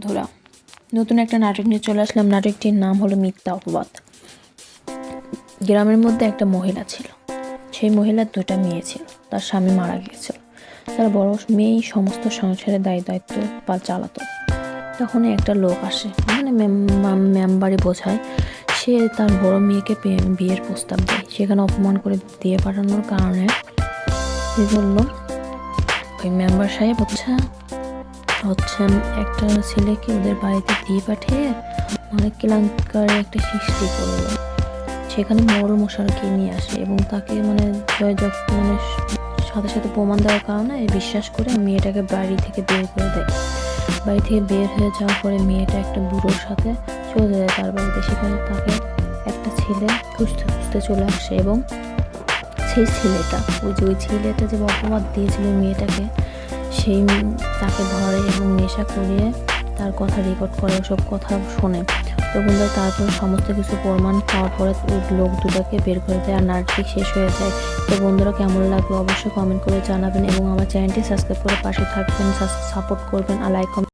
ধরা নতুন একটা নাটক নিয়ে চলে আসলাম। নাটকটির নাম হলো মিথ্যা অপবাদ। গ্রামের মধ্যে একটা মহিলা ছিল। সেই মহিলার 2টা মেয়ে ছিল। তার স্বামী মারা গিয়েছিল। তার বড় মেয়েই সমস্ত সংসারের দায়িত্ব চালাতো। তখনই একটা লোক আসে, মানে মেম্বারে বোঝায়, সে তার বড় মেয়েকে বিয়ের প্রস্তাব দেয়। সেখানে অপমান করে দিয়ে পাঠানোর কারণে সে বলল, ওই মেম্বার সাহেব হচ্ছে একটা ছেলেকে ওদের বাড়িতে দিয়ে পাঠিয়ে অনেক কেলেঙ্কারি একটা সৃষ্টি করলো। সেখানে মোড়ল মশাইকে নিয়ে আসে এবং তাকে সাথে সাথে প্রমাণ দেওয়ার কারণে বিশ্বাস করে মেয়েটাকে বাড়ি থেকে বের করে দেয়। বাড়ি থেকে বের হয়ে যাওয়ার পরে মেয়েটা একটা বুড়োর সাথে চলে যায় তার বাড়িতে। সেখানে তাকে একটা ছেলে খুঁজতে খুঁজতে চলে আসে এবং সেই ছেলেটা ওই ছেলেটা যে অপবাদ দিয়েছিল মেয়েটাকে, সেই তাকে ধরে এবং নেশা করিয়ে তার কথা রেকর্ড করে, সব কথা শোনে। তো বন্ধুরা, তারপরে সমস্ত কিছু প্রমাণ পাওয়ার পরে ওই লোক 2টাকে বের করে দেয় আর নাটক শেষ হয়ে যায়। তো বন্ধুরা, কেমন লাগলো অবশ্যই কমেন্ট করে জানাবেন এবং আমার চ্যানেলটি সাবস্ক্রাইব করে পাশে থাকবেন, সাপোর্ট করবেন আর লাইক